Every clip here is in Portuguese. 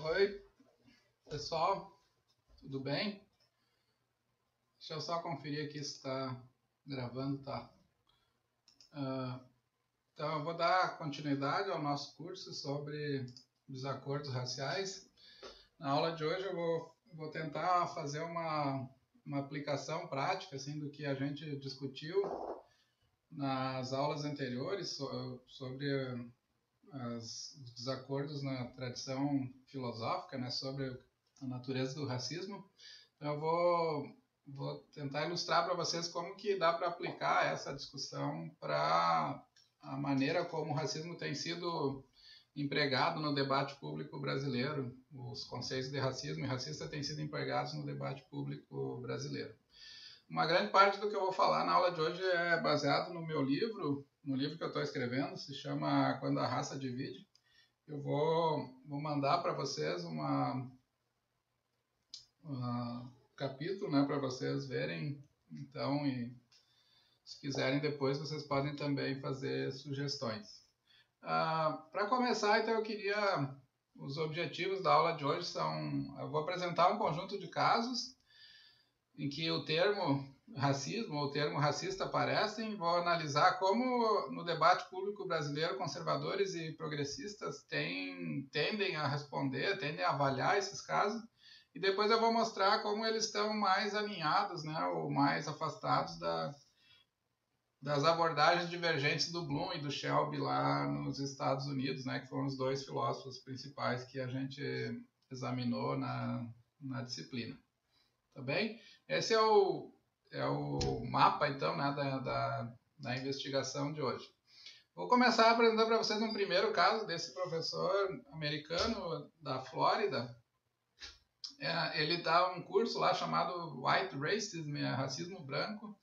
Oi, pessoal, tudo bem? Deixa eu só conferir aqui se está gravando, tá? Ah, então, eu vou dar continuidade ao nosso curso sobre desacordos raciais. Na aula de hoje, eu vou tentar fazer uma aplicação prática assim, do que a gente discutiu nas aulas anteriores sobre os desacordos na tradição filosófica, né, sobre a natureza do racismo. Então, eu vou tentar ilustrar para vocês como que dá para aplicar essa discussão para a maneira como o racismo tem sido empregado no debate público brasileiro. Os conceitos de racismo e racista têm sido empregados no debate público brasileiro. Uma grande parte do que eu vou falar na aula de hoje é baseado no meu livro, no livro que eu estou escrevendo, se chama Quando a Raça Divide. Eu vou mandar para vocês uma capítulo, né, para vocês verem, então, e se quiserem depois vocês podem também fazer sugestões. Para começar, então, os objetivos da aula de hoje são, eu vou apresentar um conjunto de casos em que o termo racismo ou o termo racista aparecem, vou analisar como no debate público brasileiro conservadores e progressistas tendem a responder, tendem a avaliar esses casos, e depois eu vou mostrar como eles estão mais alinhados, né, ou mais afastados das abordagens divergentes do Bloom e do Shelby lá nos Estados Unidos, né, que foram os dois filósofos principais que a gente examinou na disciplina. Tá bem? Esse é o mapa, então, né, da investigação de hoje. Vou começar apresentando para vocês um primeiro caso desse professor americano da Flórida. Ele dá um curso lá chamado White Racism, racismo branco.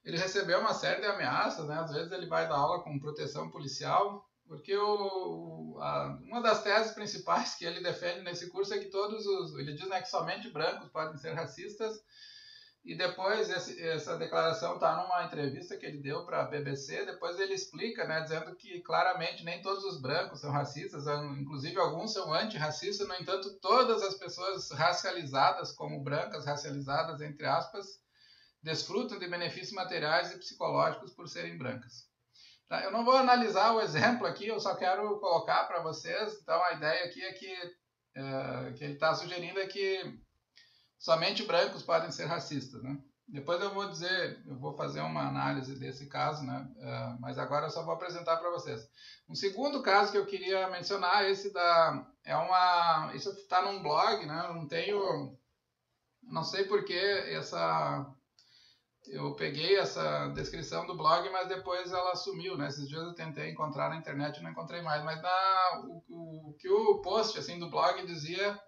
Ele recebeu uma série de ameaças, né? Às vezes ele vai dar aula com proteção policial, porque uma das teses principais que ele defende nesse curso é que ele diz, né, que somente brancos podem ser racistas, e depois essa declaração está numa entrevista que ele deu para a BBC, depois ele explica, né, dizendo que claramente nem todos os brancos são racistas, inclusive alguns são antirracistas, no entanto todas as pessoas racializadas como brancas, racializadas entre aspas, desfrutam de benefícios materiais e psicológicos por serem brancas. Tá? Eu não vou analisar o exemplo aqui, eu só quero colocar para vocês, então a ideia aqui é que ele está sugerindo é que somente brancos podem ser racistas, né? Depois eu vou fazer uma análise desse caso, né? Mas agora eu só vou apresentar para vocês. Um segundo caso que eu queria mencionar, isso está num blog, né? Não sei porque eu peguei essa descrição do blog, mas depois ela sumiu, né? Esses dias eu tentei encontrar na internet e não encontrei mais. Mas o que o post assim, do blog dizia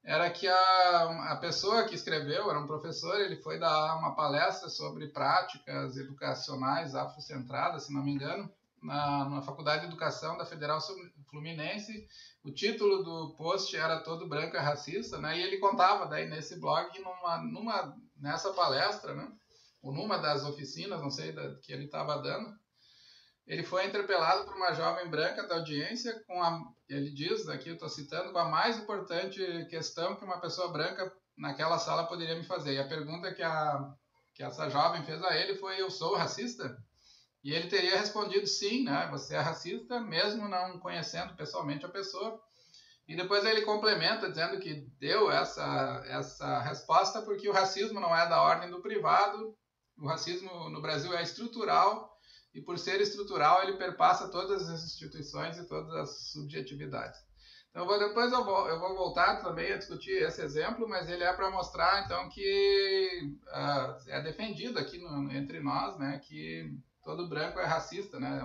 era que a pessoa que escreveu era um professor, ele foi dar uma palestra sobre práticas educacionais afrocentradas, se não me engano, na Faculdade de Educação da Federal Fluminense. O título do post era Todo Branco é Racista, né? E ele contava daí nesse blog, nessa palestra, né? Ou numa das oficinas, não sei, que ele estava dando, ele foi interpelado por uma jovem branca da audiência ele diz, aqui eu estou citando, com a mais importante questão que uma pessoa branca naquela sala poderia me fazer. E a pergunta que essa jovem fez a ele foi: eu sou racista? E ele teria respondido sim, né? Você é racista, mesmo não conhecendo pessoalmente a pessoa. E depois ele complementa dizendo que deu essa resposta porque o racismo não é da ordem do privado, o racismo no Brasil é estrutural, e por ser estrutural ele perpassa todas as instituições e todas as subjetividades. Então depois eu vou voltar também a discutir esse exemplo, mas ele é para mostrar então que é defendido aqui entre nós, né, que todo branco é racista, né,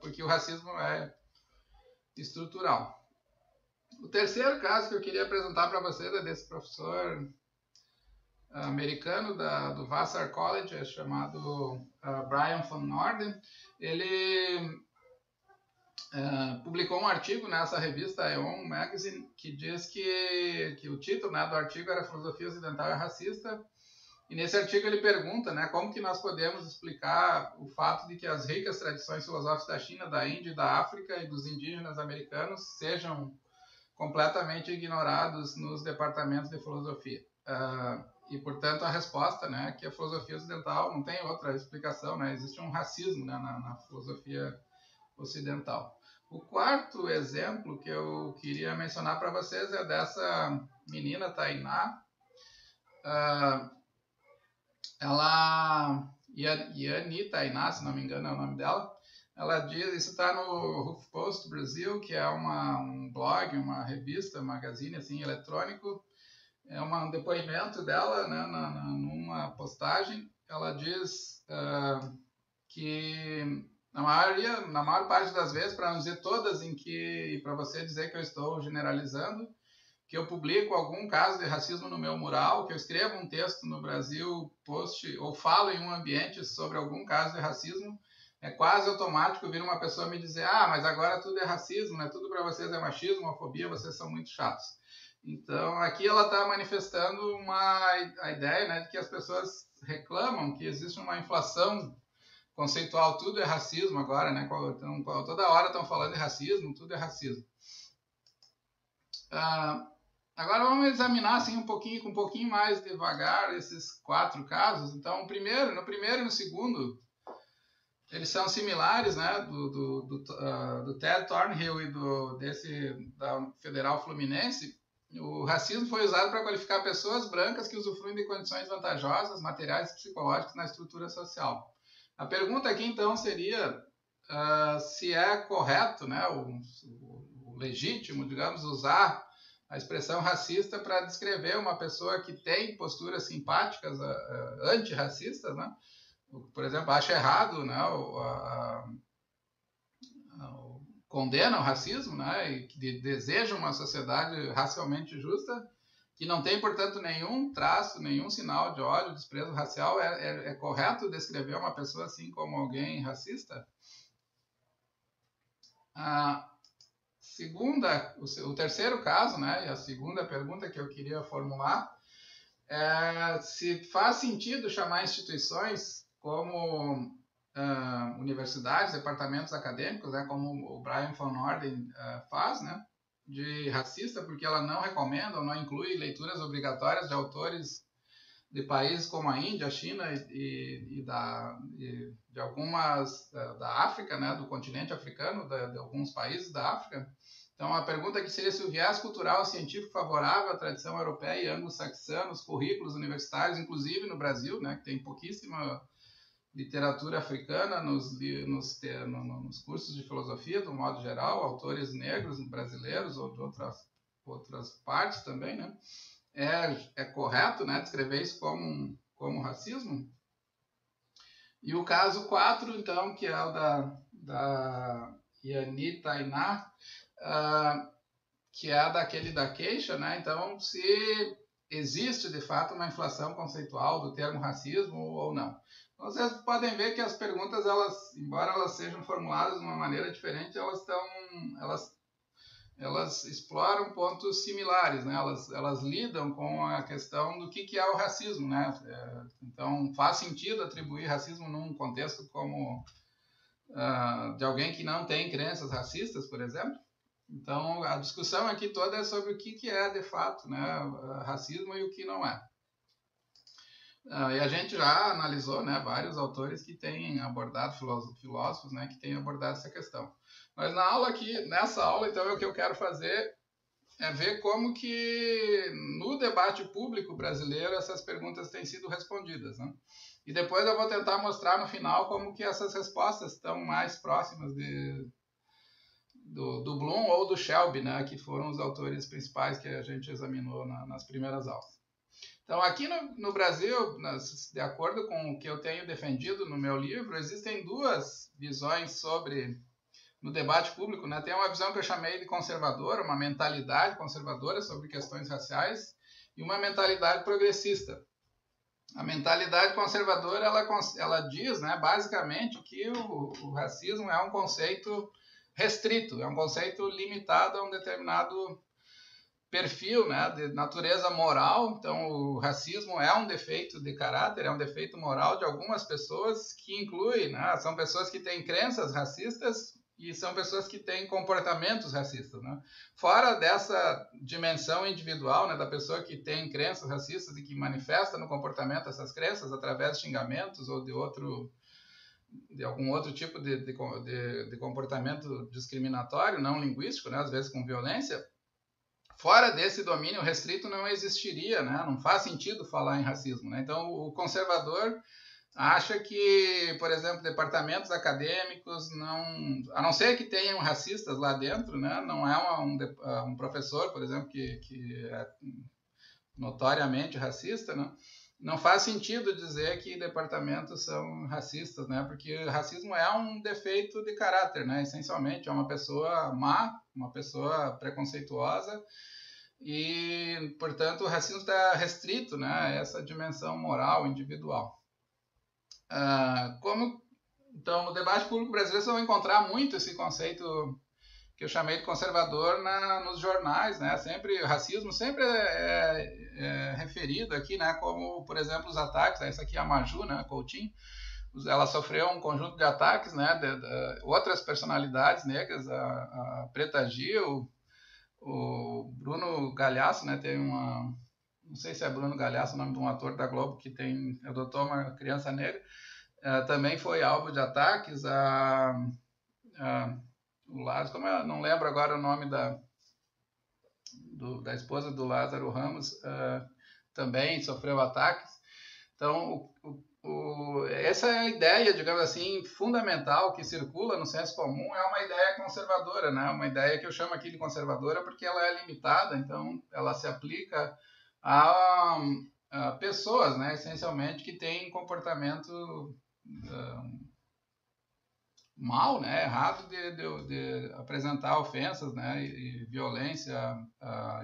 porque o racismo é estrutural. O terceiro caso que eu queria apresentar para vocês é desse professor americano do Vassar College, é chamado Brian Van Norden. Ele publicou um artigo nessa revista Aeon Magazine que diz que o título, né, do artigo era Filosofia Ocidental é Racista. E nesse artigo ele pergunta, né, como que nós podemos explicar o fato de que as ricas tradições filosóficas da China, da Índia, da África e dos indígenas americanos sejam completamente ignorados nos departamentos de filosofia. E, portanto, a resposta, né, é que a filosofia ocidental não tem outra explicação, né, existe um racismo, né, na filosofia ocidental. O quarto exemplo que eu queria mencionar para vocês é dessa menina, Tainá. Yanni Tainá, se não me engano é o nome dela. Ela diz, isso está no HuffPost Brasil, que é um blog, uma revista, um magazine assim, eletrônico. É um depoimento dela, né, numa postagem. Ela diz que na maior parte das vezes, para não dizer todas, para você dizer que eu estou generalizando, que eu publico algum caso de racismo no meu mural, que eu escrevo um texto no Brasil Post ou falo em um ambiente sobre algum caso de racismo, é quase automático vir uma pessoa me dizer: mas agora tudo é racismo, né? Tudo para vocês é machismo, homofobia, vocês são muito chatos. Então, aqui ela está manifestando a ideia, né, de que as pessoas reclamam que existe uma inflação conceitual, tudo é racismo agora, né? Então, toda hora estão falando de racismo, tudo é racismo. Agora vamos examinar assim, um pouquinho mais devagar esses 4 casos. Então, no primeiro e no segundo, eles são similares, né? Do Ted Thornhill e da Federal Fluminense. O racismo foi usado para qualificar pessoas brancas que usufruem de condições vantajosas, materiais e psicológicas na estrutura social. A pergunta aqui, então, seria se é correto, né, o legítimo, digamos, usar a expressão racista para descrever uma pessoa que tem posturas simpáticas, antirracistas, né? Por exemplo, acha errado, né, condena o racismo, né, e que deseja uma sociedade racialmente justa, que não tem, portanto, nenhum traço, nenhum sinal de ódio, desprezo racial. É correto descrever uma pessoa assim como alguém racista? O terceiro caso, né, e a segunda pergunta que eu queria formular é se faz sentido chamar instituições como universidades, departamentos acadêmicos, né, como o Brian von Orden faz, né, de racista, porque ela não recomenda ou não inclui leituras obrigatórias de autores de países como a Índia, a China e de algumas da África, né, do continente africano, de alguns países da África. Então, a pergunta aqui seria se o viés cultural científico favorável à tradição europeia e anglo-saxã nos currículos universitários, inclusive no Brasil, né, que tem pouquíssima literatura africana nos cursos de filosofia, do modo geral, autores negros, brasileiros ou de outras partes também, né? É correto, né, descrever isso como racismo? E o caso 4, então, que é o da Yanni Tainá, que é daquele da queixa, né? Então, se existe, de fato, uma inflação conceitual do termo racismo ou não. Vocês podem ver que as perguntas, embora elas sejam formuladas de uma maneira diferente, elas exploram pontos similares, né? Elas lidam com a questão do que é o racismo, né? Então, faz sentido atribuir racismo num contexto como de alguém que não tem crenças racistas, por exemplo. Então, a discussão aqui toda é sobre o que é, de fato, né, racismo e o que não é. E a gente já analisou, né, vários autores que têm abordado, filósofos, né, que têm abordado essa questão. Mas nessa aula, então, o que eu quero fazer é ver como que no debate público brasileiro essas perguntas têm sido respondidas, né? E depois eu vou tentar mostrar no final como que essas respostas estão mais próximas do Bloom ou do Shelby, né, que foram os autores principais que a gente examinou nas primeiras aulas. Então, aqui no Brasil, de acordo com o que eu tenho defendido no meu livro, existem 2 visões no debate público, né? Tem uma visão que eu chamei de conservadora, uma mentalidade conservadora sobre questões raciais, e uma mentalidade progressista. A mentalidade conservadora, ela diz, né, basicamente, que o racismo é um conceito restrito, é um conceito limitado a um determinado perfil, né, de natureza moral. Então, o racismo é um defeito de caráter, é um defeito moral de algumas pessoas, que inclui, né, são pessoas que têm crenças racistas e são pessoas que têm comportamentos racistas, né? Fora dessa dimensão individual, né, da pessoa que tem crenças racistas e que manifesta no comportamento essas crenças através de xingamentos ou de algum outro tipo de comportamento discriminatório, não linguístico, né, às vezes com violência. Fora desse domínio restrito não existiria, né? Não faz sentido falar em racismo, né? Então, o conservador acha que, por exemplo, departamentos acadêmicos, a não ser que tenham racistas lá dentro, né? Não é um professor, por exemplo, que é notoriamente racista, né? Não faz sentido dizer que departamentos são racistas, né? Porque racismo é um defeito de caráter, né? Essencialmente, é uma pessoa má, uma pessoa preconceituosa e, portanto, o racismo está restrito, né, a essa dimensão moral individual. Então, no debate público brasileiro, você vai encontrar muito esse conceito que eu chamei de conservador nos jornais, né? Sempre, o racismo sempre é referido aqui, né? Como, por exemplo, os ataques, essa aqui é a Maju, né? Coutinho, ela sofreu um conjunto de ataques, né? De outras personalidades negras, a Preta Gil, o Bruno Galhaço, né? Tem não sei se é Bruno Galhaço, o nome de um ator da Globo que adotou uma criança negra, também foi alvo de ataques. O Lázaro, não lembro agora o nome da esposa do Lázaro Ramos, também sofreu ataques. Então, essa é a ideia, digamos assim, fundamental que circula no senso comum, é uma ideia conservadora, né? Uma ideia que eu chamo aqui de conservadora porque ela é limitada, então ela se aplica a pessoas, né, essencialmente, que têm comportamento mal, né, errado de apresentar ofensas, né, e violência,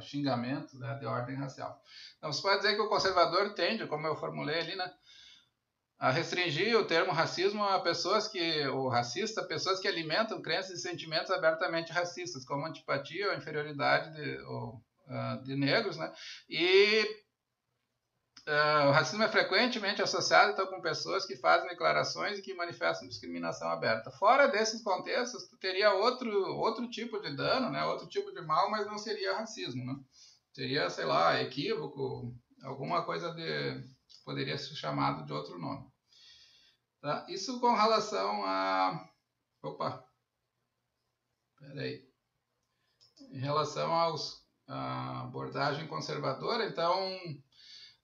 xingamentos, né, de ordem racial. Então, você pode dizer que o conservador tende, como eu formulei ali, né, a restringir o termo racismo a pessoas pessoas que alimentam crenças e sentimentos abertamente racistas, como antipatia ou inferioridade de negros, né, e o racismo é frequentemente associado então, com pessoas que fazem declarações e que manifestam discriminação aberta. Fora desses contextos, tu teria outro tipo de dano, né? Outro tipo de mal, mas não seria racismo. Né? Seria, sei lá, equívoco, alguma coisa que poderia ser chamado de outro nome. Tá? Isso com relação a... Opa! Peraí. Em relação à abordagem conservadora, então...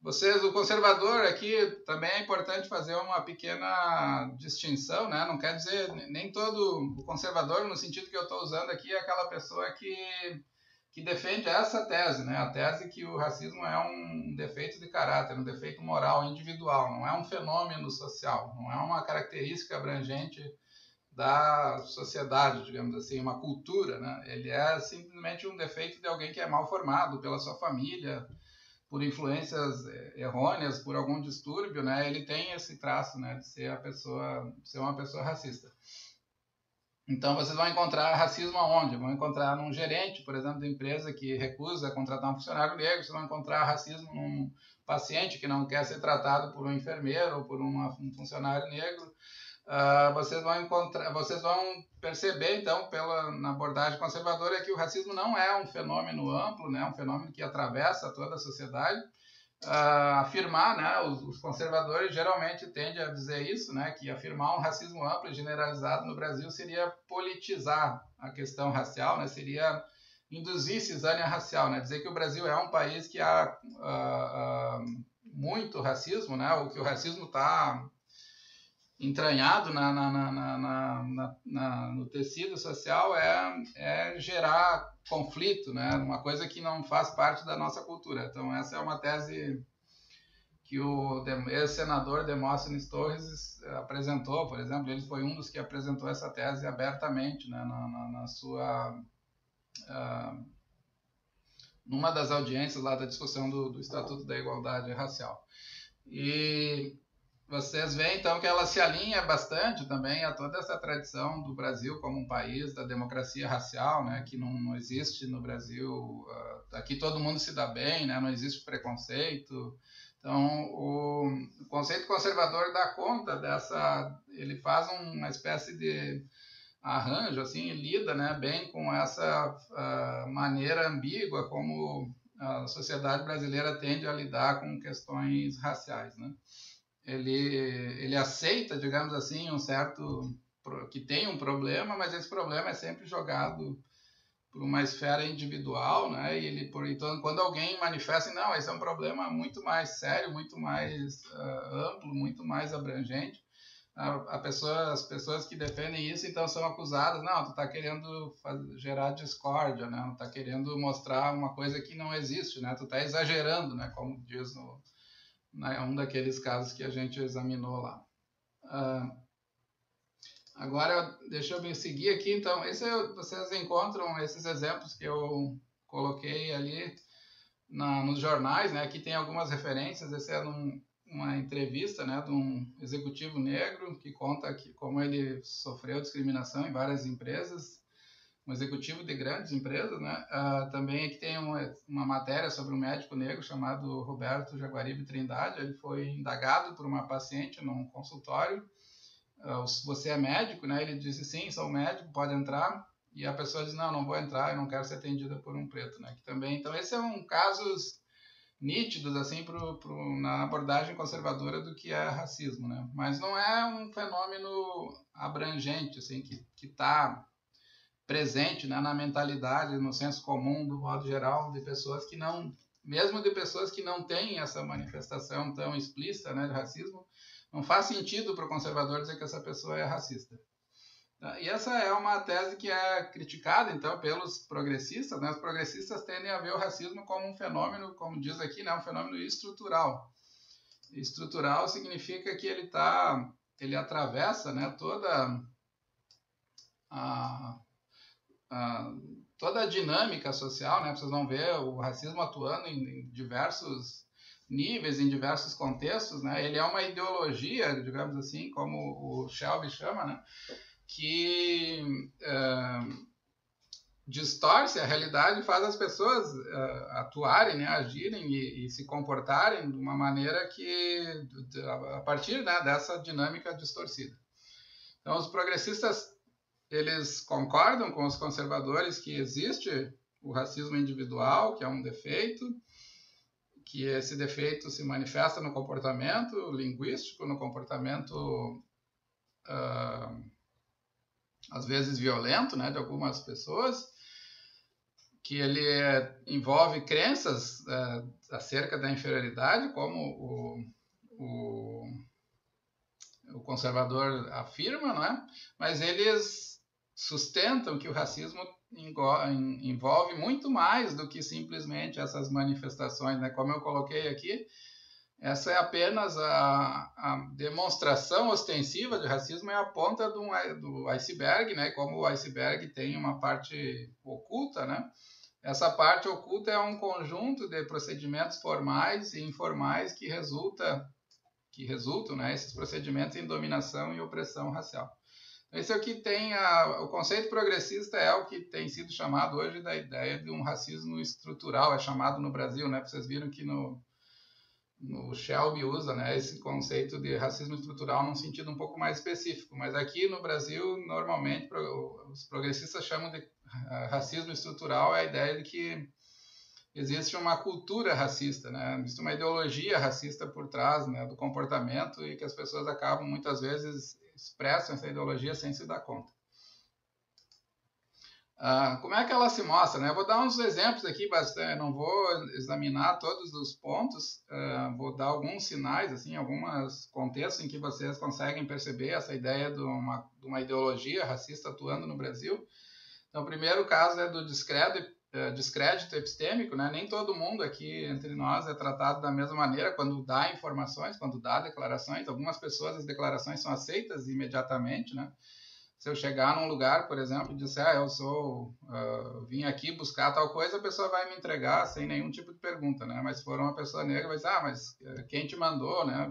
o conservador aqui, também é importante fazer uma pequena distinção, né? Não quer dizer, nem todo o conservador, no sentido que eu estou usando aqui, é aquela pessoa que defende essa tese, né? A tese que o racismo é um defeito de caráter, um defeito moral individual, não é um fenômeno social, não é uma característica abrangente da sociedade, digamos assim, uma cultura, né? Ele é simplesmente um defeito de alguém que é mal formado pela sua família, por influências errôneas, por algum distúrbio, né, ele tem esse traço, né, de ser uma pessoa racista. Então, vocês vão encontrar racismo aonde? Vão encontrar num gerente, por exemplo, da empresa que recusa contratar um funcionário negro, vocês vão encontrar racismo num paciente que não quer ser tratado por um enfermeiro ou por um funcionário negro. Vocês vão perceber, então, na abordagem conservadora, que o racismo não é um fenômeno amplo, né, um fenômeno que atravessa toda a sociedade. Afirmar, né, os conservadores geralmente tendem a dizer isso, né, que afirmar um racismo amplo e generalizado no Brasil seria politizar a questão racial, né, seria induzir cisânia racial, né, dizer que o Brasil é um país que há muito racismo, né, ou que o racismo está entranhado no tecido social é gerar conflito, né? Uma coisa que não faz parte da nossa cultura. Então, essa é uma tese que o ex-senador Demóstenes Torres apresentou, por exemplo. Ele foi um dos que apresentou essa tese abertamente, né? Numa das audiências lá da discussão do Estatuto da Igualdade Racial. E vocês veem, então, que ela se alinha bastante também a toda essa tradição do Brasil como um país da democracia racial, né, que não existe no Brasil, aqui todo mundo se dá bem, né, não existe preconceito. Então, o conceito conservador dá conta ele faz uma espécie de arranja, assim, lida, né, bem com essa maneira ambígua como a sociedade brasileira tende a lidar com questões raciais, né? Ele aceita, digamos assim, que tem um problema, mas esse problema é sempre jogado por uma esfera individual, né? E então, quando alguém manifesta, não, esse é um problema muito mais sério, muito mais amplo, muito mais abrangente, as pessoas que defendem isso, então, são acusadas, não, tu está querendo gerar discórdia, né? Tu está querendo mostrar uma coisa que não existe, né? Tu está exagerando, né? Como diz um daqueles casos que a gente examinou lá. Agora, deixa eu me seguir aqui, então, vocês encontram esses exemplos que eu coloquei ali nos jornais, né? Aqui tem algumas referências, esse é uma entrevista, né, de um executivo negro que conta como ele sofreu discriminação em várias empresas, um executivo de grandes empresas, né? Também aqui tem uma matéria sobre um médico negro chamado Roberto Jaguaribe Trindade. Ele foi indagado por uma paciente num consultório. Você é médico, né? Ele disse, sim, sou médico, pode entrar. E a pessoa diz, não vou entrar, eu não quero ser atendida por um preto, né? Que também, então, esse é um casos nítidos, assim, na abordagem conservadora do que é racismo, né? Mas não é um fenômeno abrangente, assim, que está presente, né, na mentalidade, no senso comum, do modo geral, de pessoas que não, mesmo de pessoas que não têm essa manifestação tão explícita, né, de racismo, não faz sentido para o conservador dizer que essa pessoa é racista. E essa é uma tese que é criticada, então, pelos progressistas, né? Os progressistas tendem a ver o racismo como um fenômeno, como diz aqui, né, um fenômeno estrutural. Estrutural significa que ele atravessa, né, toda a dinâmica social, né? Vocês vão ver o racismo atuando em diversos níveis, em diversos contextos, né? Ele é uma ideologia, digamos assim, como o Shelby chama, né? Que distorce a realidade e faz as pessoas atuarem, né? Agirem e se comportarem de uma maneira que, a partir, né, dessa dinâmica distorcida. Então, os progressistas, eles concordam com os conservadores que existe o racismo individual, que é um defeito, que esse defeito se manifesta no comportamento linguístico, no comportamento, às vezes, violento, né, de algumas pessoas, que ele envolve crenças acerca da inferioridade, como o conservador afirma, não é? Mas eles sustentam que o racismo envolve muito mais do que simplesmente essas manifestações, né? Como eu coloquei aqui, essa é apenas a demonstração ostensiva de racismo, é a ponta do iceberg, né? Como o iceberg tem uma parte oculta, né? Essa parte oculta é um conjunto de procedimentos formais e informais que resultam, né, esses procedimentos em dominação e opressão racial. Esse é o que tem o conceito progressista é o que tem sido chamado hoje da ideia de um racismo estrutural, é chamado no Brasil, né? Vocês viram que no Shelby usa, né, esse conceito de racismo estrutural num sentido um pouco mais específico, mas aqui no Brasil, normalmente, os progressistas chamam de racismo estrutural a ideia de que existe uma cultura racista, né? Existe uma ideologia racista por trás, né, do comportamento, e que as pessoas acabam, muitas vezes, expressam essa ideologia sem se dar conta. Como é que ela se mostra, né? Eu vou dar uns exemplos aqui, bastante, não vou examinar todos os pontos, vou dar alguns sinais, assim, alguns contextos em que vocês conseguem perceber essa ideia de uma ideologia racista atuando no Brasil. Então, o primeiro caso é do descrédito epistêmico, né? Nem todo mundo aqui entre nós é tratado da mesma maneira quando dá informações, quando dá declarações. Algumas pessoas, as declarações são aceitas imediatamente, né? Se eu chegar num lugar, por exemplo, e disser, vim aqui buscar tal coisa, a pessoa vai me entregar sem nenhum tipo de pergunta, né? Mas se for uma pessoa negra, vai dizer, mas quem te mandou, né?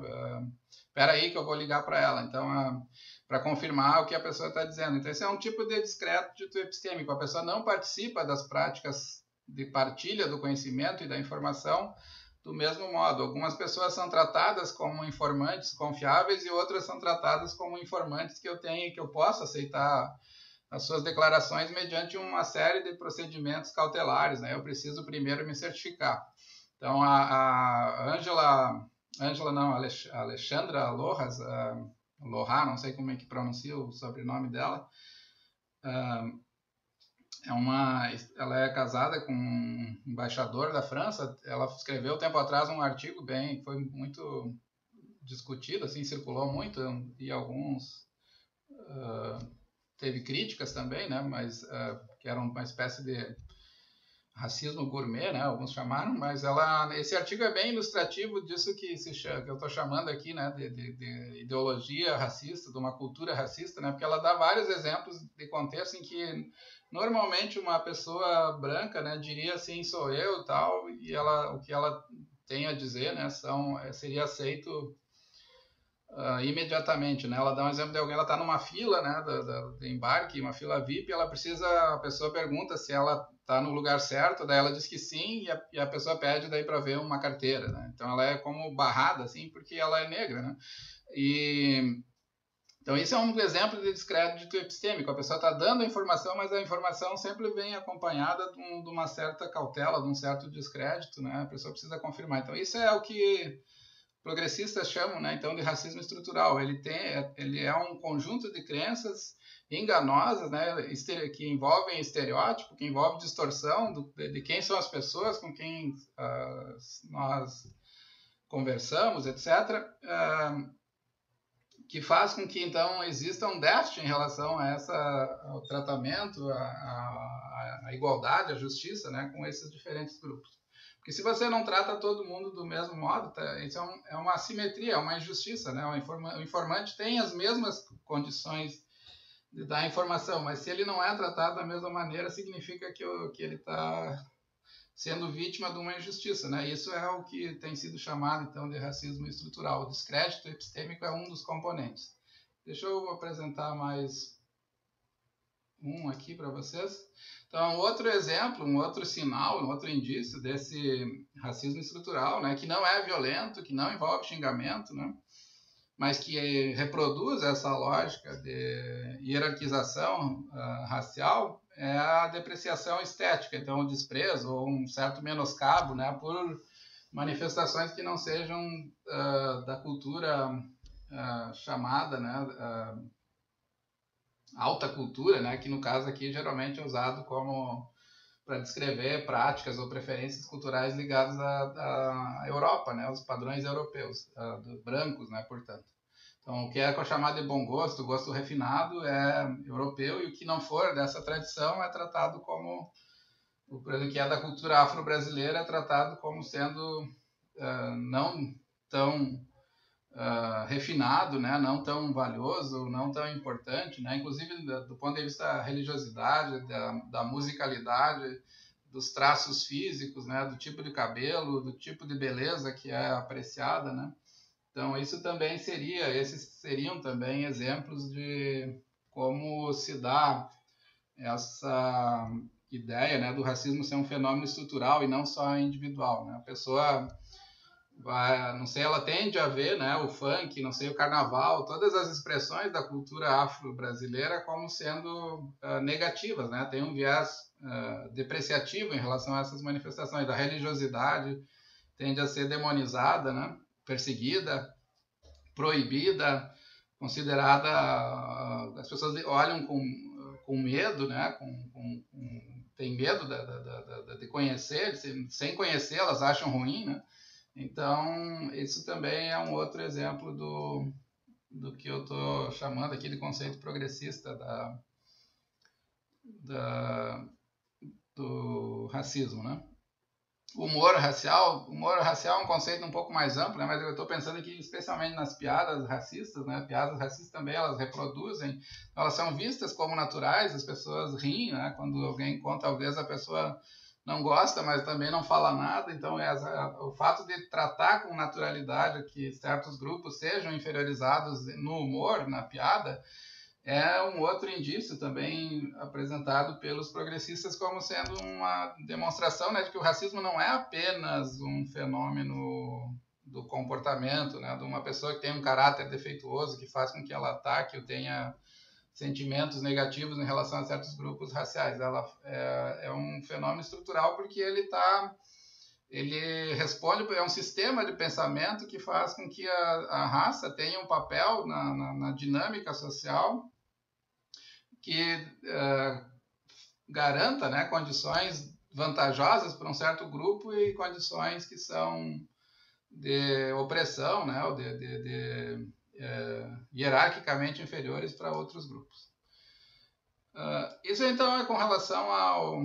Espera aí que eu vou ligar para ela. Então, para confirmar o que a pessoa está dizendo. Então, esse é um tipo de descrédito epistêmico. A pessoa não participa das práticas de partilha do conhecimento e da informação do mesmo modo. Algumas pessoas são tratadas como informantes confiáveis e outras são tratadas como informantes que eu posso aceitar as suas declarações mediante uma série de procedimentos cautelares, né? Eu preciso primeiro me certificar. Então, a Alexandra Lojas, Loha, não sei como é que pronuncia o sobrenome dela, ela é casada com um embaixador da França. Ela escreveu tempo atrás um artigo foi muito discutido, assim, circulou muito, e alguns teve críticas também, né? Mas que era uma espécie de racismo gourmet, né? Alguns chamaram, mas esse artigo é bem ilustrativo disso que eu estou chamando aqui, né? De ideologia racista, de uma cultura racista, né? Porque ela dá vários exemplos de contexto em que normalmente uma pessoa branca, né, diria assim, sou eu, tal, e o que ela tem a dizer, né, seria aceito imediatamente, né? Ela dá um exemplo de alguém, ela está numa fila, né, de embarque, uma fila VIP, a pessoa pergunta se ela está no lugar certo, daí ela diz que sim, e a pessoa pede daí para ver uma carteira, né? Então ela é como barrada, assim, porque ela é negra, né? Então isso é um exemplo de descrédito epistêmico. A pessoa está dando a informação, mas a informação sempre vem acompanhada de uma certa cautela, de um certo descrédito, né? A pessoa precisa confirmar. Então isso é o que progressistas chamam, né, então, de racismo estrutural. Ele é um conjunto de crenças enganosas, né, que envolvem estereótipo, que envolvem distorção de quem são as pessoas com quem nós conversamos, etc., que faz com que, então, exista um déficit em relação ao tratamento, à igualdade, à justiça, né, com esses diferentes grupos. Porque se você não trata todo mundo do mesmo modo, isso é uma assimetria, é uma injustiça, né? O informante tem as mesmas condições de dar informação, mas se ele não é tratado da mesma maneira, significa que ele está sendo vítima de uma injustiça, né? Isso é o que tem sido chamado, então, de racismo estrutural. O descrédito epistêmico é um dos componentes. Deixa eu apresentar mais um aqui para vocês. Então, outro exemplo, um outro sinal, um outro indício desse racismo estrutural, né, que não é violento, que não envolve xingamento, né, mas que reproduz essa lógica de hierarquização racial, é a depreciação estética. Então, o desprezo ou um certo menoscabo, né, por manifestações que não sejam da cultura chamada, né, alta cultura, né, que no caso aqui geralmente é usado como para descrever práticas ou preferências culturais ligadas à Europa, né, os padrões europeus, brancos, né, portanto. Então, o que é chamado de bom gosto, gosto refinado, é europeu, e o que não for dessa tradição é tratado como, o que é da cultura afro-brasileira, é tratado como sendo não tão refinado, né? Não tão valioso, não tão importante, né? Inclusive do ponto de vista da religiosidade, da musicalidade, dos traços físicos, né? Do tipo de cabelo, do tipo de beleza que é apreciada, né? Então esses seriam também exemplos de como se dá essa ideia, né, do racismo ser um fenômeno estrutural e não só individual, né? A pessoa não sei, ela tende a ver, né, o funk, não sei, o carnaval, todas as expressões da cultura afro-brasileira como sendo negativas, né? Tem um viés depreciativo em relação a essas manifestações. Da religiosidade tende a ser demonizada, né? Perseguida, proibida, considerada, as pessoas olham com medo, né? Tem medo de conhecer, sem conhecer elas acham ruim, né? Então, isso também é um outro exemplo do que eu estou chamando aqui de conceito progressista do racismo, né? Humor racial é um conceito um pouco mais amplo, né? Mas eu estou pensando aqui especialmente nas piadas racistas, né? Piadas racistas também, elas reproduzem, elas são vistas como naturais, as pessoas riem, né? Quando alguém conta, talvez a pessoa não gosta, mas também não fala nada. Então, o fato de tratar com naturalidade que certos grupos sejam inferiorizados no humor, na piada, é um outro indício também apresentado pelos progressistas como sendo uma demonstração, né, de que o racismo não é apenas um fenômeno do comportamento, né, de uma pessoa que tem um caráter defeituoso que faz com que ela ataque ou tenha sentimentos negativos em relação a certos grupos raciais. Ela é um fenômeno estrutural porque ele responde, é um sistema de pensamento que faz com que a raça tenha um papel na dinâmica social que garanta, né, condições vantajosas para um certo grupo e condições que são de opressão, né, ou hierarquicamente inferiores para outros grupos. Isso então é com relação ao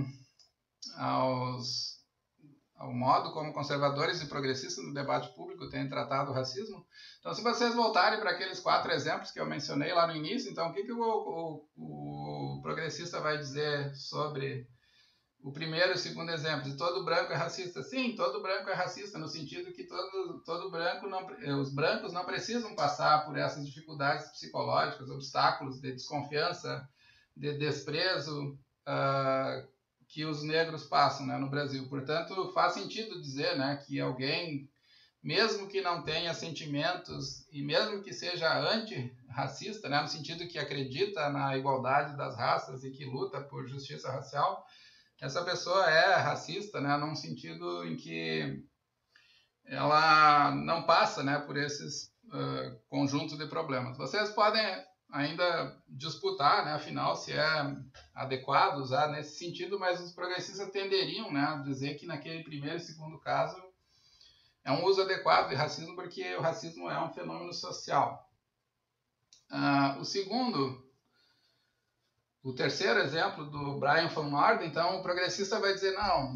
modo como conservadores e progressistas no debate público têm tratado o racismo. Então, se vocês voltarem para aqueles 4 exemplos que eu mencionei lá no início, então o que o progressista vai dizer sobre o primeiro e o segundo exemplo? De todo branco é racista? Sim, todo branco é racista, no sentido que todo branco os brancos não precisam passar por essas dificuldades psicológicas, obstáculos de desconfiança, de desprezo, que os negros passam, né, no Brasil. Portanto, faz sentido dizer, né, que alguém, mesmo que não tenha sentimentos e mesmo que seja antirracista, né, no sentido que acredita na igualdade das raças e que luta por justiça racial, essa pessoa é racista, né, num sentido em que ela não passa, né, por esses conjuntos de problemas. Vocês podem ainda disputar, né, afinal, se é adequado usar nesse sentido, mas os progressistas tenderiam, né, a dizer que naquele primeiro e segundo caso é um uso adequado de racismo, porque o racismo é um fenômeno social. O terceiro exemplo do Brian von Norden, então o progressista vai dizer, não,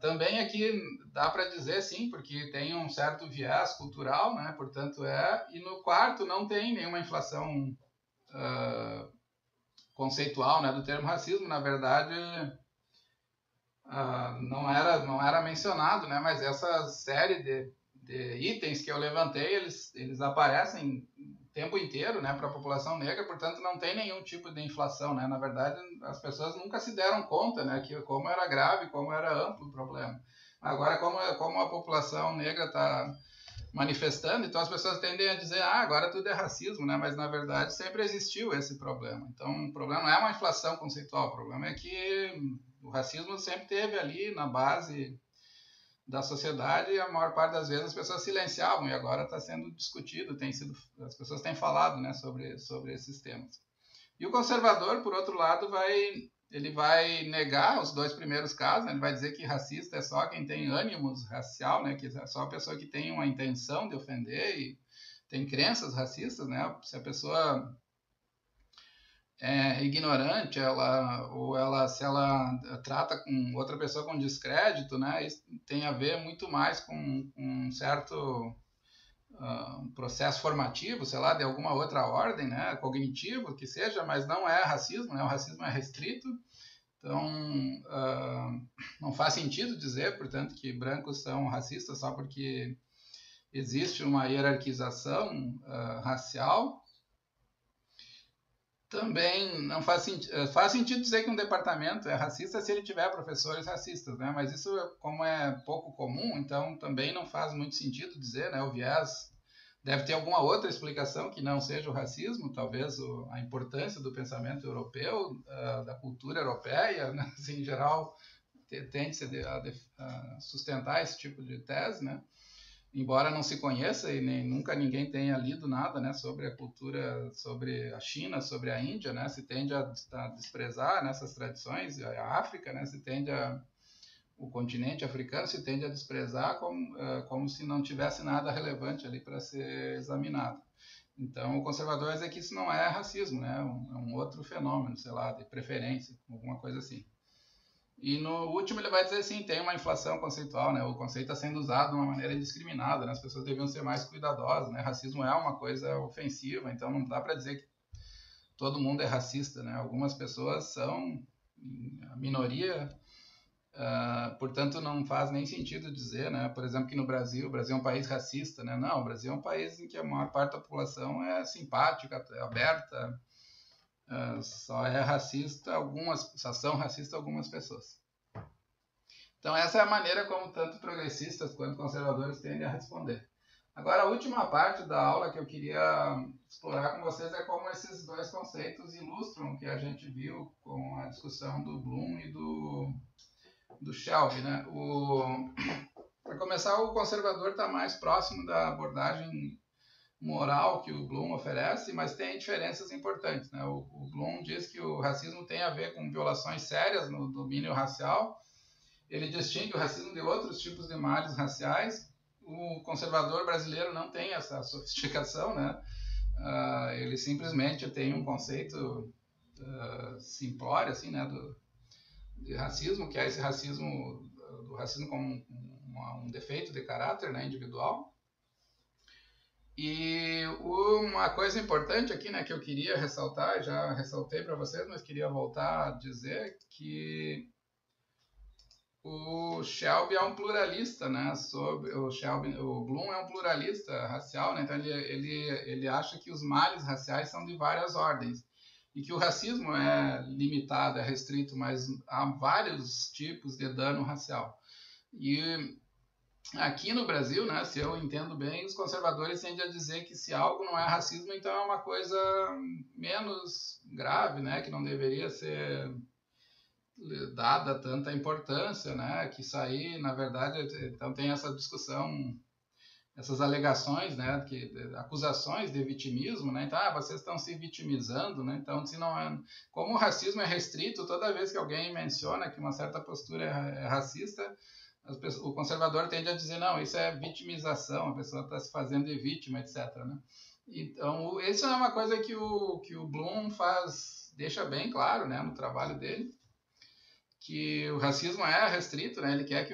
também aqui dá para dizer sim, porque tem um certo viés cultural, né, portanto e no quarto não tem nenhuma inflação conceitual, né, do termo racismo, na verdade não era mencionado, né, mas essa série de itens que eu levantei, eles aparecem o tempo inteiro, né, para a população negra, portanto não tem nenhum tipo de inflação, né, na verdade as pessoas nunca se deram conta, né, que como era grave, como era amplo o problema. Agora, como a população negra está manifestando, então as pessoas tendem a dizer, agora tudo é racismo, né? Mas na verdade sempre existiu esse problema. Então o problema não é uma inflação conceitual, o problema é que o racismo sempre teve ali na base da sociedade e a maior parte das vezes as pessoas silenciavam e agora está sendo discutido, as pessoas têm falado, né, sobre esses temas. E o conservador, por outro lado, ele vai negar os 2 primeiros casos, né? Ele vai dizer que racista é só quem tem ânimos racial, né? Que é só a pessoa que tem uma intenção de ofender e tem crenças racistas, né? Se a pessoa é ignorante, se ela trata com outra pessoa com descrédito, né? Isso tem a ver muito mais com um certo um processo formativo, sei lá, de alguma outra ordem, né, cognitivo, que seja, mas não é racismo, né, o racismo é restrito, então não faz sentido dizer, portanto, que brancos são racistas só porque existe uma hierarquização racial. Também não faz sentido dizer que um departamento é racista se ele tiver professores racistas, né? Mas isso, como é pouco comum, então também não faz muito sentido dizer, né? O viés deve ter alguma outra explicação que não seja o racismo, talvez a importância do pensamento europeu, da cultura europeia, né? Assim, em geral, tende-se a sustentar esse tipo de tese, né? Embora não se conheça e nunca ninguém tenha lido nada, né, sobre a cultura, sobre a China, sobre a Índia, né, se tende a desprezar nessas tradições, a África, né, o continente africano se tende a desprezar como se não tivesse nada relevante ali para ser examinado. Então, o conservador vai dizer que isso não é racismo, né, é um outro fenômeno, sei lá, de preferência, alguma coisa assim. E no último ele vai dizer assim, tem uma inflação conceitual, né? O conceito está sendo usado de uma maneira indiscriminada, né? As pessoas deviam ser mais cuidadosas, né? Racismo é uma coisa ofensiva, então não dá para dizer que todo mundo é racista, né? Algumas pessoas são a minoria, portanto não faz nem sentido dizer, né? Por exemplo, que o Brasil é um país racista, né? Não, o Brasil é um país em que a maior parte da população é simpática, é aberta, só são racistas algumas pessoas. Então essa é a maneira como tanto progressistas quanto conservadores tendem a responder. Agora, a última parte da aula que eu queria explorar com vocês é como esses dois conceitos ilustram o que a gente viu com a discussão do Bloom e do Shelby, né? Para começar, o conservador está mais próximo da abordagem moral que o Bloom oferece, mas tem diferenças importantes, né? O Bloom diz que o racismo tem a ver com violações sérias no domínio racial. Ele distingue o racismo de outros tipos de males raciais. O conservador brasileiro não tem essa sofisticação, né? Ele simplesmente tem um conceito simplório, assim, né, de racismo, que é esse racismo, do racismo como um defeito de caráter, né, individual. E uma coisa importante aqui, né, que eu queria ressaltar, já ressaltei para vocês, mas queria voltar a dizer que o Shelby é um pluralista, né? O Bloom é um pluralista racial, né? Então ele acha que os males raciais são de várias ordens e que o racismo é limitado, é restrito, mas há vários tipos de dano racial. E aqui no Brasil, né, se eu entendo bem, os conservadores tendem a dizer que se algo não é racismo, então é uma coisa menos grave, né? Que não deveria ser dada tanta importância, né? Que isso aí, na verdade, então tem essa discussão, essas alegações, né? Acusações de vitimismo, né? Então, vocês estão se vitimizando, né? Então, se não é, como o racismo é restrito, toda vez que alguém menciona que uma certa postura é racista, o conservador tende a dizer, não, isso é vitimização, a pessoa está se fazendo de vítima, etc., né? Então, isso é uma coisa que o Bloom deixa bem claro, né, no trabalho dele, que o racismo é restrito, né? Ele quer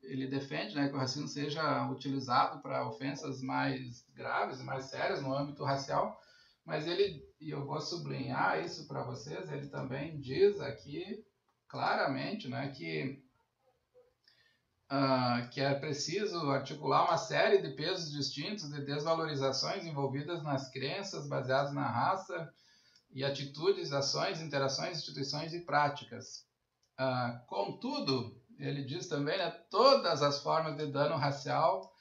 ele defende, né, que o racismo seja utilizado para ofensas mais graves, mais sérias no âmbito racial, mas e eu vou sublinhar isso para vocês, ele também diz aqui claramente, né, que é preciso articular uma série de pesos distintos de desvalorizações envolvidas nas crenças baseadas na raça e atitudes, ações, interações, instituições e práticas. Contudo, ele diz também, né, todas as formas de dano racial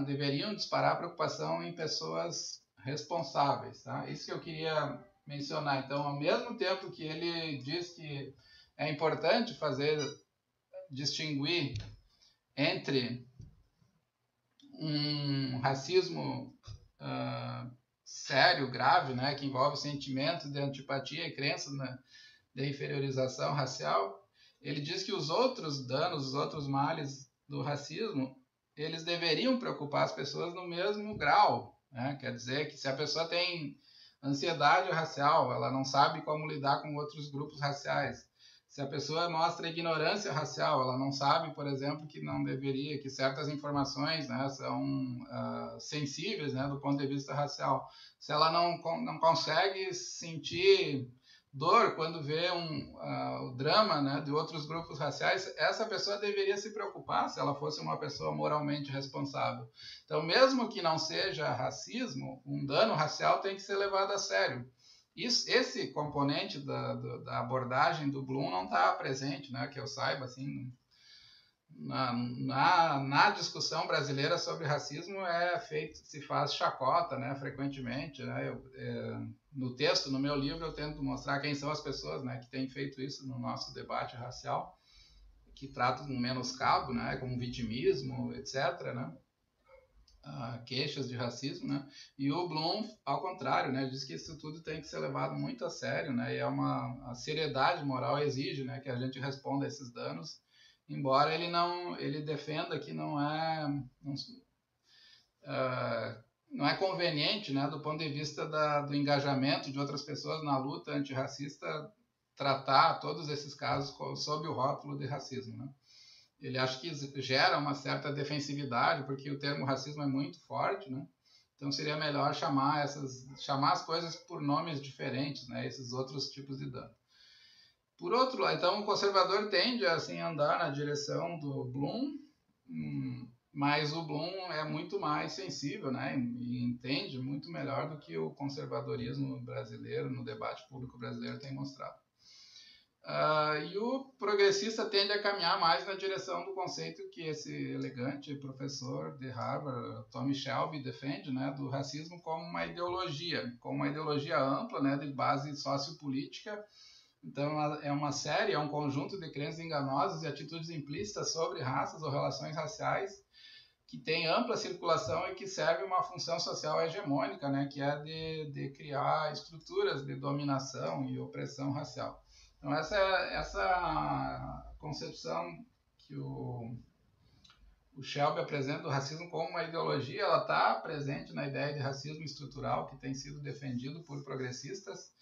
deveriam disparar preocupação em pessoas responsáveis. Tá? Isso que eu queria mencionar. Então, ao mesmo tempo que ele diz que é importante distinguir entre um racismo sério, grave, né, que envolve sentimentos de antipatia e crenças de inferiorização racial, ele diz que os outros danos, os outros males do racismo, eles deveriam preocupar as pessoas no mesmo grau, né? Quer dizer que se a pessoa tem ansiedade racial, ela não sabe como lidar com outros grupos raciais. Se a pessoa mostra ignorância racial, ela não sabe, por exemplo, que certas informações, né, são sensíveis, né, do ponto de vista racial. Se ela não consegue sentir dor quando vê o drama, né, de outros grupos raciais, essa pessoa deveria se preocupar se ela fosse uma pessoa moralmente responsável. Então, mesmo que não seja racismo, um dano racial tem que ser levado a sério. Esse componente da abordagem do Bloom não está presente, né, que eu saiba, assim, na discussão brasileira sobre racismo se faz chacota, né, frequentemente, né, no texto, no meu livro, eu tento mostrar quem são as pessoas, né, que têm feito isso no nosso debate racial, que tratam com menoscabo, né, como vitimismo, etc., né, queixas de racismo, né, e o Bloom, ao contrário, né, diz que isso tudo tem que ser levado muito a sério, né, e a seriedade moral exige, né, que a gente responda a esses danos, embora ele defenda que não é conveniente, né, do ponto de vista do engajamento de outras pessoas na luta antirracista, tratar todos esses casos sob o rótulo de racismo, né? Ele acha que gera uma certa defensividade, porque o termo racismo é muito forte, né? Então seria melhor chamar as coisas por nomes diferentes, né? Esses outros tipos de dano. Por outro lado, então o conservador tende a assim, andar na direção do Bloom, mas o Bloom é muito mais sensível, né? E entende muito melhor do que o conservadorismo brasileiro, no debate público brasileiro, tem mostrado. E o progressista tende a caminhar mais na direção do conceito que esse elegante professor de Harvard, Tommy Shelby, defende, né, do racismo como uma ideologia ampla, né, de base sociopolítica. Então é uma série, é um conjunto de crenças enganosas e atitudes implícitas sobre raças ou relações raciais que tem ampla circulação e que serve uma função social hegemônica, né, que é de criar estruturas de dominação e opressão racial. Então essa concepção que o Shelby apresenta do racismo como uma ideologia, ela está presente na ideia de racismo estrutural que tem sido defendido por progressistas.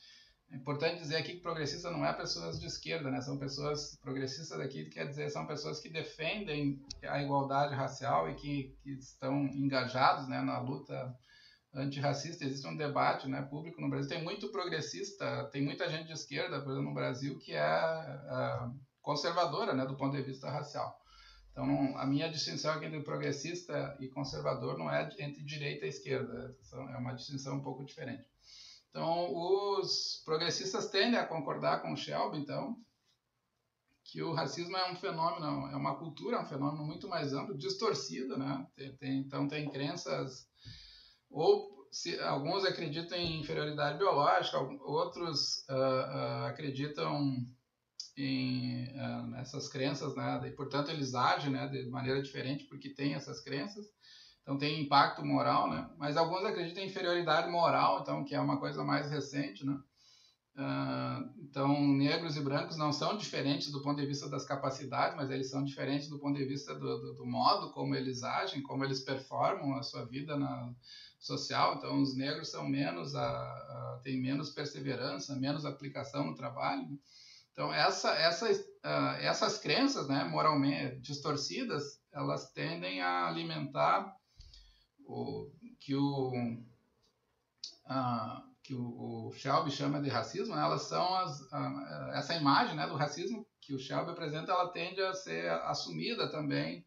É importante dizer aqui que progressista não é pessoas de esquerda, né? São pessoas progressistas aqui, quer dizer, são pessoas que defendem a igualdade racial e que estão engajados, né, na luta antirracista. Existe um debate, né, público no Brasil. Tem muito progressista, tem muita gente de esquerda, por exemplo, no Brasil, que é conservadora, né, do ponto de vista racial. Então, a minha distinção aqui entre progressista e conservador não é entre direita e esquerda, é uma distinção um pouco diferente. Então, os progressistas tendem a concordar com o Shelby, então, que o racismo é um fenômeno, é uma cultura, é um fenômeno muito mais amplo, distorcido, né? Então, tem crenças, alguns acreditam em inferioridade biológica, outros acreditam nessas crenças, né? E, portanto, eles agem, né, de maneira diferente porque tem essas crenças. Então tem impacto moral, né? Mas alguns acreditam em inferioridade moral, então, que é uma coisa mais recente, né? Então, negros e brancos não são diferentes do ponto de vista das capacidades, mas eles são diferentes do ponto de vista do modo como eles agem, como eles performam a sua vida social. Então, os negros são têm menos perseverança, menos aplicação no trabalho, né? Então, essas crenças, né, moralmente distorcidas, elas tendem a alimentar que o Shelby chama de racismo, né? Elas são essa imagem, né, do racismo que o Shelby apresenta, ela tende a ser assumida também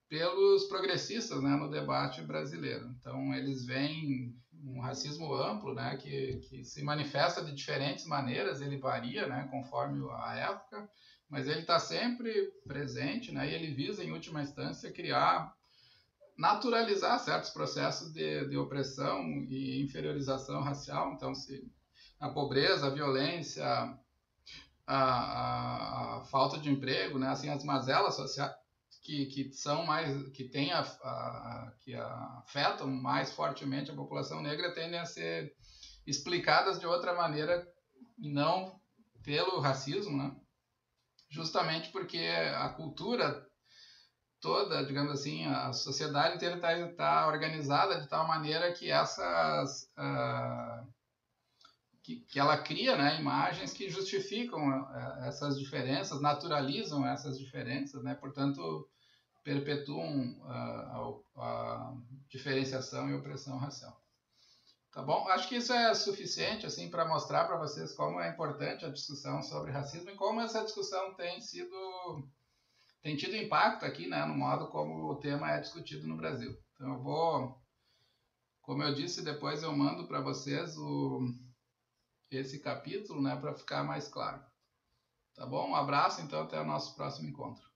pelos progressistas, né, no debate brasileiro. Então, eles veem um racismo amplo, né, que se manifesta de diferentes maneiras, ele varia, né, conforme a época, mas ele está sempre presente, né, e ele visa, em última instância, naturalizar certos processos de opressão e inferiorização racial. Então, a pobreza, a violência, a falta de emprego, né, assim, as mazelas sociais que afetam mais fortemente a população negra tendem a ser explicadas de outra maneira e não pelo racismo, né? Justamente porque a cultura toda, digamos assim, a sociedade inteira está organizada de tal maneira que que ela cria, né, imagens que justificam essas diferenças, naturalizam essas diferenças, né? Portanto, perpetuam a diferenciação e opressão racial. Tá bom? Acho que isso é suficiente assim para mostrar para vocês como é importante a discussão sobre racismo e como essa discussão tem tido impacto aqui, né, no modo como o tema é discutido no Brasil. Então como eu disse, depois eu mando para vocês esse capítulo, né, para ficar mais claro. Tá bom? Um abraço, então, até o nosso próximo encontro.